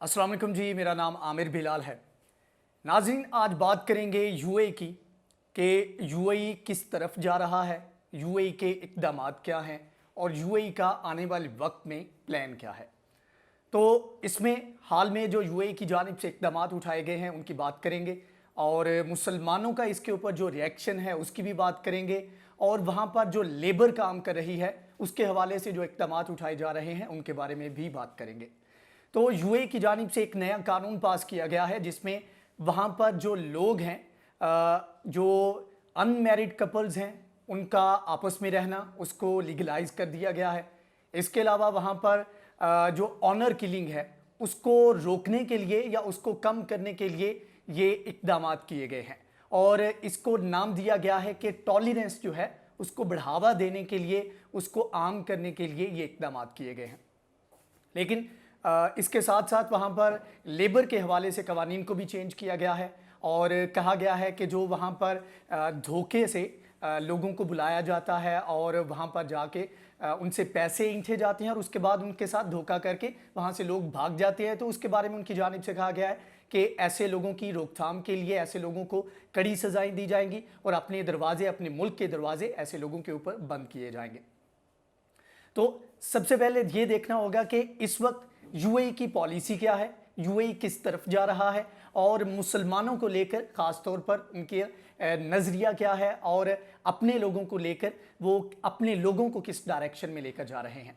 अस्सलाम वालेकुम जी, मेरा नाम आमिर बिलाल है। नाज़रीन, आज बात करेंगे यूएई की कि यूएई किस तरफ जा रहा है, यूएई के इक़दामात क्या हैं और यूएई का आने वाले वक्त में प्लान क्या है। तो इसमें हाल में जो यूएई की जानिब से इक़दामात उठाए गए हैं उनकी बात करेंगे और मुसलमानों का इसके ऊपर जो रिएक्शन है उसकी भी बात करेंगे और वहाँ पर जो लेबर काम कर रही है उसके हवाले से जो इक़दामात उठाए जा रहे हैं उनके बारे में भी बात करेंगे। तो यूएई की जानिब से एक नया कानून पास किया गया है जिसमें वहाँ पर जो लोग हैं, जो अनमैरिड कपल्स हैं, उनका आपस में रहना उसको लीगलाइज कर दिया गया है। इसके अलावा वहाँ पर जो ऑनर किलिंग है उसको रोकने के लिए या उसको कम करने के लिए ये इक़दामात किए गए हैं और इसको नाम दिया गया है कि टॉलरेंस जो है उसको बढ़ावा देने के लिए, उसको आम करने के लिए ये इक़दामात किए गए हैं। लेकिन इसके साथ साथ वहाँ पर लेबर के हवाले से कवानीन को भी चेंज किया गया है और कहा गया है कि जो वहाँ पर धोखे से लोगों को बुलाया जाता है और वहाँ पर जाके उनसे पैसे ऐंठे जाते हैं और उसके बाद उनके साथ धोखा करके वहाँ से लोग भाग जाते हैं, तो उसके बारे में उनकी जानिब से कहा गया है कि ऐसे लोगों की रोकथाम के लिए ऐसे लोगों को कड़ी सज़ाएं दी जाएंगी और अपने दरवाजे, अपने मुल्क के दरवाजे ऐसे लोगों के ऊपर बंद किए जाएंगे। तो सबसे पहले ये देखना होगा कि इस वक्त यूएई की पॉलिसी क्या है, यूएई किस तरफ जा रहा है और मुसलमानों को लेकर ख़ास तौर पर उनके नज़रिया क्या है और अपने लोगों को लेकर वो अपने लोगों को किस डायरेक्शन में लेकर जा रहे हैं।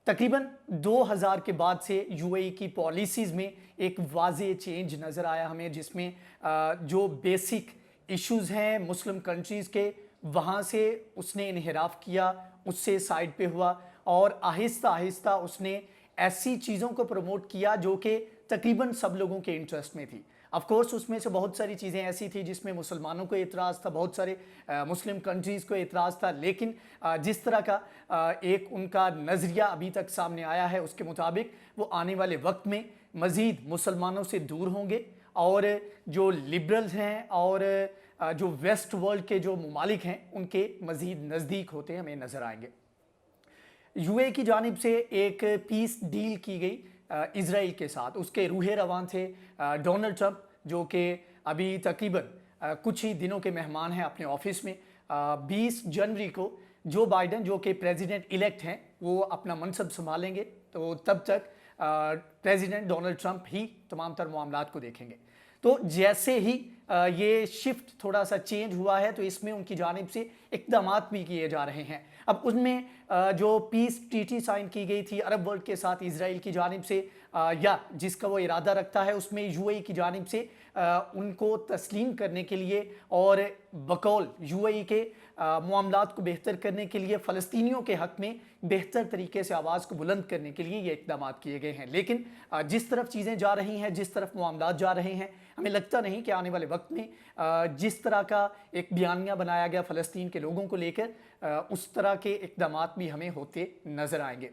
तकरीबन 2000 के बाद से यूएई की पॉलिसीज़ में एक वाज़ेह चेंज नज़र आया हमें, जिसमें जो बेसिक इश्यूज़ हैं मुस्लिम कंट्रीज़ के वहाँ से उसने इन्हिराफ किया, उससे साइड पे हुआ और आहिस्ता आहिस्ता उसने ऐसी चीज़ों को प्रमोट किया जो कि तकरीबन सब लोगों के इंटरेस्ट में थी। ऑफ कोर्स उसमें से बहुत सारी चीज़ें ऐसी थी जिसमें मुसलमानों को एतराज़ था, बहुत सारे मुस्लिम कंट्रीज़ को एतराज़ था, लेकिन जिस तरह का एक उनका नज़रिया अभी तक सामने आया है उसके मुताबिक वो आने वाले वक्त में मज़ीद मुसलमानों से दूर होंगे और जो लिबरल्स हैं और जो वेस्ट वर्ल्ड के जो ममालिक हैं उनके मज़ीद नज़दीक होते हमें नज़र आएंगे। यूएई की जानिब से एक पीस डील की गई इजराइल के साथ, उसके रूहे रवान थे डोनाल्ड ट्रंप, जो कि अभी तकरीबन कुछ ही दिनों के मेहमान हैं अपने ऑफिस में। 20 जनवरी को जो बाइडन, जो कि प्रेसिडेंट इलेक्ट हैं, वो अपना मनसब संभालेंगे, तो तब तक प्रेसिडेंट डोनाल्ड ट्रंप ही तमाम तर मामलात को देखेंगे। तो जैसे ही ये शिफ्ट थोड़ा सा चेंज हुआ है तो इसमें उनकी जानिब से इक़दामात भी किए जा रहे हैं। अब उनमें जो पीस ट्रीटी साइन की गई थी अरब वर्ल्ड के साथ इजराइल की जानिब से, या जिसका वो इरादा रखता है, उसमें यूएई की जानिब से उनको तस्लीम करने के लिए और बकौल यूएई के मामलात को बेहतर करने के लिए, फ़लस्तीनियों के हक़ में बेहतर तरीके से आवाज़ को बुलंद करने के लिए ये इक़दामात किए गए हैं। लेकिन जिस तरफ चीज़ें जा रही हैं, जिस तरफ मामलात जा रहे हैं, हमें लगता नहीं कि आने वाले वक्त में जिस तरह का एक बयानिया बनाया गया फ़लस्तीन के लोगों को लेकर, उस तरह के इक़दामात भी हमें होते नज़र आएंगे।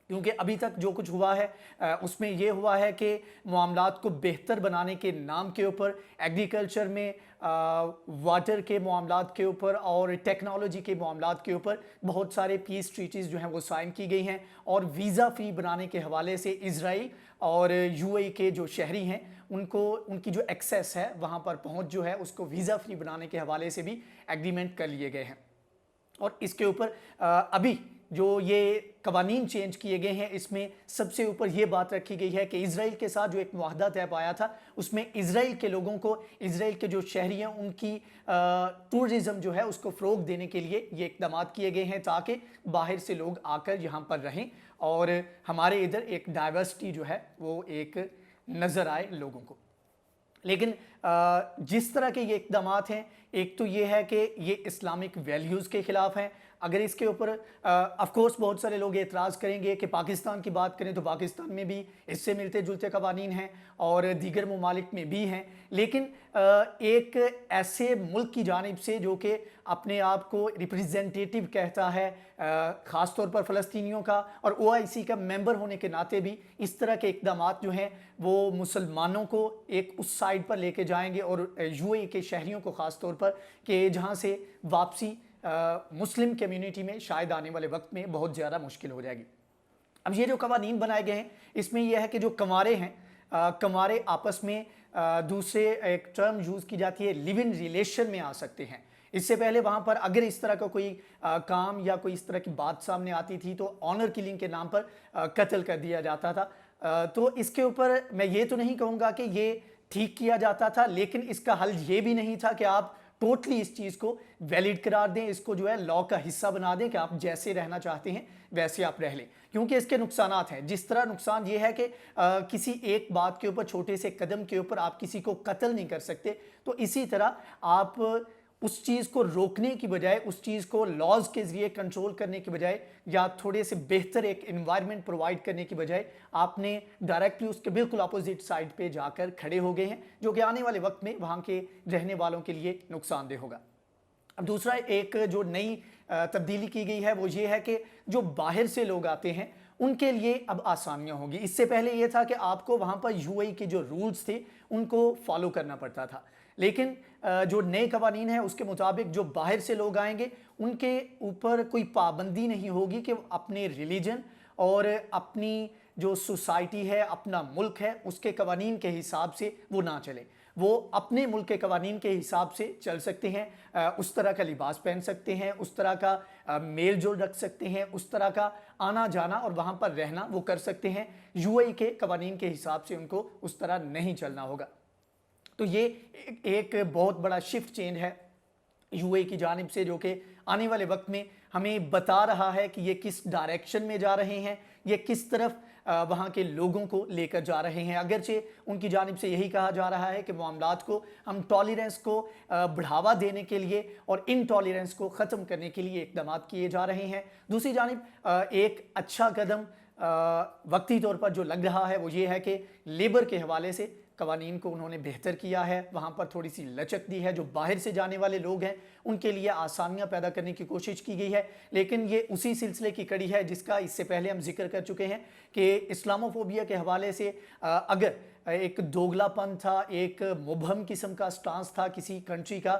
क्योंकि अभी तक जो कुछ हुआ है उसमें ये हुआ है कि मामलात को बेहतर बनाने के नाम के ऊपर एग्रीकल्चर में, वाटर के मामलात के ऊपर और टेक्नोलॉजी के मामलात के ऊपर बहुत सारे पीस ट्रीटीज़ जो हैं वो साइन की गई हैं और वीज़ा फ्री बनाने के हवाले से इजराइल और यूएई के जो शहरी हैं उनको, उनकी जो एक्सेस है वहाँ पर पहुँच जो है उसको वीज़ा फ्री बनाने के हवाले से भी एग्रीमेंट कर लिए गए हैं। और इसके ऊपर अभी जो ये कवानीन चेंज किए गए हैं, इसमें सबसे ऊपर ये बात रखी गई है कि इजराइल के साथ जो एक मुआहदा तय पाया था उसमें इजराइल के लोगों को, इजराइल के जो शहरी हैं उनकी टूरिज़्म जो है उसको फ़रोग़ देने के लिए ये इक़दामात किए गए हैं ताकि बाहर से लोग आकर यहाँ पर रहें और हमारे इधर एक डाइवर्सिटी जो है वो एक नज़र आए लोगों को। लेकिन जिस तरह के ये इक़दामात हैं, एक तो ये है कि ये इस्लामिक वैल्यूज़ के ख़िलाफ़ हैं। अगर इसके ऊपर ऑफ कोर्स बहुत सारे लोग एतराज़ करेंगे कि पाकिस्तान की बात करें तो पाकिस्तान में भी इससे मिलते जुलते कवानीन हैं और दीगर ममालिक में भी हैं, लेकिन एक ऐसे मुल्क की जानिब से जो कि अपने आप को रिप्रेजेंटेटिव कहता है ख़ास तौर पर फ़लस्तीनियों का और ओआईसी का मेंबर होने के नाते भी इस तरह के इक़दामात जो हैं वो मुसलमानों को एक उस साइड पर लेके जाएंगे और यूएई के शहरियों को ख़ास तौर पर कि जहाँ से वापसी मुस्लिम कम्युनिटी में शायद आने वाले वक्त में बहुत ज़्यादा मुश्किल हो जाएगी। अब ये जो कवानीन बनाए गए हैं इसमें यह है कि जो कंवारे हैं कंवारे आपस में दूसरे एक टर्म यूज़ की जाती है, लिव इन रिलेशन में आ सकते हैं। इससे पहले वहाँ पर अगर इस तरह का कोई काम या कोई इस तरह की बात सामने आती थी तो ऑनर किलिंग के नाम पर कत्ल कर दिया जाता था। तो इसके ऊपर मैं ये तो नहीं कहूँगा कि ये ठीक किया जाता था, लेकिन इसका हल ये भी नहीं था कि आप टोटली इस चीज़ को वैलिड करार दें, इसको जो है लॉ का हिस्सा बना दें कि आप जैसे रहना चाहते हैं वैसे आप रह लें, क्योंकि इसके नुकसानात हैं। जिस तरह नुकसान ये है कि किसी एक बात के ऊपर, छोटे से कदम के ऊपर आप किसी को कत्ल नहीं कर सकते, तो इसी तरह आप उस चीज़ को रोकने की बजाय, उस चीज़ को लॉज के ज़रिए कंट्रोल करने की बजाय या थोड़े से बेहतर एक एनवायरनमेंट प्रोवाइड करने की बजाय आपने डायरेक्टली उसके बिल्कुल अपोजिट साइड पे जाकर खड़े हो गए हैं, जो कि आने वाले वक्त में वहाँ के रहने वालों के लिए नुकसानदेह होगा। अब दूसरा एक जो नई तब्दीली की गई है वो ये है कि जो बाहर से लोग आते हैं उनके लिए अब आसानियां होगी। इससे पहले ये था कि आपको वहाँ पर यूएई के जो रूल्स थे उनको फॉलो करना पड़ता था, लेकिन जो नए कवानीन है उसके मुताबिक जो बाहर से लोग आएंगे उनके ऊपर कोई पाबंदी नहीं होगी कि अपने रिलीजन और अपनी जो सोसाइटी है, अपना मुल्क है, उसके कवानीन के हिसाब से वो ना चले। वो अपने मुल्क के कवानीन के हिसाब से चल सकते हैं, उस तरह का लिबास पहन सकते हैं, उस तरह का मेल जोल रख सकते हैं, उस तरह का आना जाना और वहाँ पर रहना वो कर सकते हैं। यूएई के कवानीन के हिसाब से उनको उस तरह नहीं चलना होगा। तो ये एक बहुत बड़ा शिफ्ट चेंज है यूएई की जानिब से, जो कि आने वाले वक्त में हमें बता रहा है कि ये किस डायरेक्शन में जा रहे हैं, ये किस तरफ वहाँ के लोगों को लेकर जा रहे हैं। अगरचे उनकी जानिब से यही कहा जा रहा है कि मामलात को हम टॉलरेंस को बढ़ावा देने के लिए और इनटॉलरेंस को ख़त्म करने के लिए इक़दाम किए जा रहे हैं। दूसरी जानिब एक अच्छा कदम वक्ती तौर पर जो लग रहा है वो ये है कि लेबर के हवाले से कवानीन को उन्होंने बेहतर किया है, वहाँ पर थोड़ी सी लचक दी है। जो बाहर से जाने वाले लोग हैं उनके लिए आसानियाँ पैदा करने की कोशिश की गई है, लेकिन ये उसी सिलसिले की कड़ी है जिसका इससे पहले हम जिक्र कर चुके हैं कि इस्लामोफोबिया के हवाले से अगर एक दोगलापन था, एक मुबहम किस्म का स्टांस था किसी कंट्री का,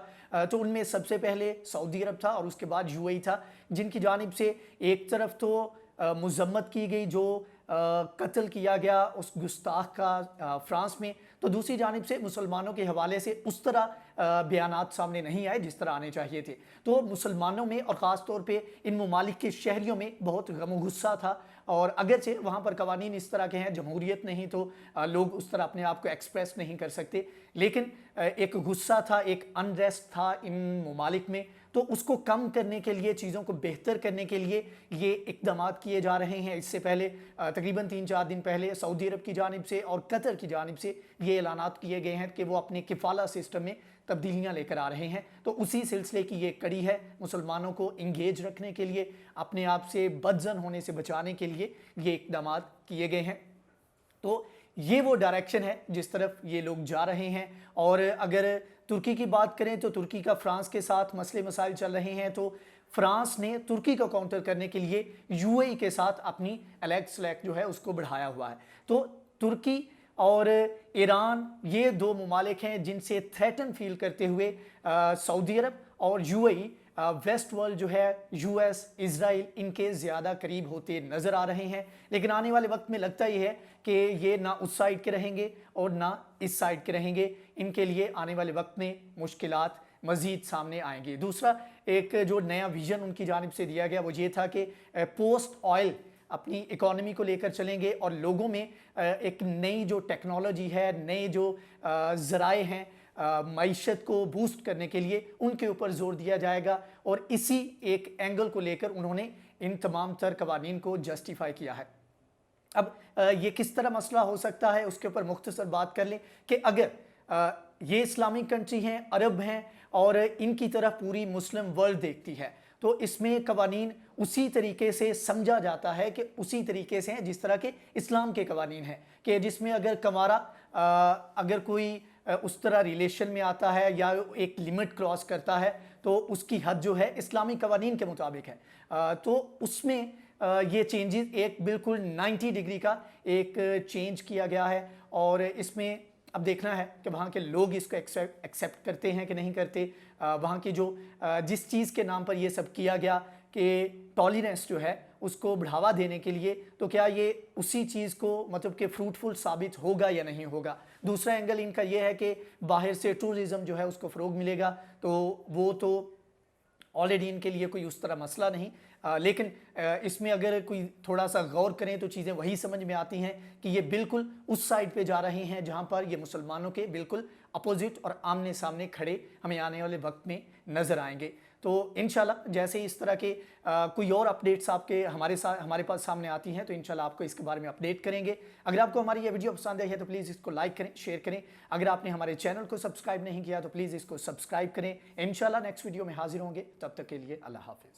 तो उनमें सबसे पहले सऊदी अरब था और उसके बाद यूएई था, जिनकी जानिब से एक तरफ तो मजम्मत की गई जो कत्ल किया गया उस गुस्ताख का फ्रांस में, तो दूसरी जानिब से मुसलमानों के हवाले से उस तरह बयानात सामने नहीं आए जिस तरह आने चाहिए थे। तो मुसलमानों में और ख़ास तौर पे इन ममालिक के शहरियों में बहुत गम गुस्सा था, और अगरचे वहाँ पर कवानीन इस तरह के हैं, जमहूरियत नहीं तो लोग उस तरह अपने आप को एक्सप्रेस नहीं कर सकते, लेकिन एक गुस्सा था, एक अनरेस्ट था इन ममालिक में। तो उसको कम करने के लिए, चीज़ों को बेहतर करने के लिए ये इक़दाम किए जा रहे हैं। इससे पहले तकरीबन 3-4 दिन पहले सऊदी अरब की जानिब से और कतर की जानिब से ये ऐलानात किए गए हैं कि वो अपने किफ़ाला सिस्टम में तब्दीलियाँ लेकर आ रहे हैं। तो उसी सिलसिले की ये कड़ी है, मुसलमानों को इंगेज रखने के लिए, अपने आप से बदजन होने से बचाने के लिए ये इक़दाम किए गए हैं। तो ये वो डायरेक्शन है जिस तरफ ये लोग जा रहे हैं। और अगर तुर्की की बात करें तो तुर्की का फ्रांस के साथ मसले मसाइल चल रहे हैं, तो फ्रांस ने तुर्की को काउंटर करने के लिए यूएई के साथ अपनी अलैक्स स्लैक जो है उसको बढ़ाया हुआ है। तो तुर्की और ईरान ये दो ममालिक हैं जिनसे थ्रेटन फील करते हुए सऊदी अरब और यूएई वेस्ट वर्ल्ड जो है यूएस, इजराइल, इनके ज़्यादा करीब होते नज़र आ रहे हैं। लेकिन आने वाले वक्त में लगता ही है कि ये ना उस साइड के रहेंगे और ना इस साइड के रहेंगे। इनके लिए आने वाले वक्त में मुश्किलात मज़ीद सामने आएंगी। दूसरा एक जो नया विज़न उनकी जानिब से दिया गया वो ये था कि पोस्ट ऑयल अपनी इकोनॉमी को लेकर चलेंगे और लोगों में एक नई जो टेक्नोलॉजी है, नए जो ज़राए हैं मईशत को बूस्ट करने के लिए उनके ऊपर जोर दिया जाएगा। और इसी एक एंगल को लेकर उन्होंने इन तमाम तर कवानीन को जस्टिफाई किया है। अब ये किस तरह मसला हो सकता है उसके ऊपर मुख्तसर बात कर लें कि अगर ये इस्लामिक कंट्री हैं, अरब हैं और इनकी तरफ पूरी मुस्लिम वर्ल्ड देखती है, तो इसमें कवानीन उसी तरीके से समझा जाता है कि उसी तरीके से हैं जिस तरह के इस्लाम के कवानीन हैं, कि जिसमें अगर कंवारा अगर कोई उस तरह रिलेशन में आता है या एक लिमिट क्रॉस करता है तो उसकी हद जो है इस्लामी कवानीन के मुताबिक है। तो उसमें ये चेंजेस एक बिल्कुल 90 डिग्री का एक चेंज किया गया है। और इसमें अब देखना है कि वहाँ के लोग इसको एक्सेप्ट करते हैं कि नहीं करते। वहाँ की जो जिस चीज़ के नाम पर ये सब किया गया کہ टॉलरेंस जो है उसको बढ़ावा देने के लिए, तो क्या ये उसी चीज़ को मतलब कि फ्रूटफुल साबित होगा या नहीं होगा। दूसरा एंगल इनका ये है कि बाहर से टूरिज़्म जो है उसको फ़रोग मिलेगा, तो वो तो ऑलरेडी इनके लिए कोई उस तरह मसला नहीं, लेकिन इसमें अगर कोई थोड़ा सा गौर करें तो चीज़ें वही समझ में आती हैं कि ये बिल्कुल उस साइड पे जा रहे हैं जहाँ पर ये मुसलमानों के बिल्कुल अपोजिट और आमने सामने खड़े हमें आने वाले वक्त में नज़र आएंगे। तो इंशाल्लाह जैसे इस तरह के कोई और अपडेट्स आपके हमारे पास सामने आती हैं तो इंशाल्लाह आपको इसके बारे में अपडेट करेंगे। अगर आपको हमारी ये वीडियो पसंद आई है तो प्लीज़ इसको लाइक करें, शेयर करें। अगर आपने हमारे चैनल को सब्सक्राइब नहीं किया तो प्लीज़ इसको सब्सक्राइब करें। इंशाल्लाह नेक्स्ट वीडियो में हाजिर होंगे, तब तक के लिए अल्लाह हाफिज़।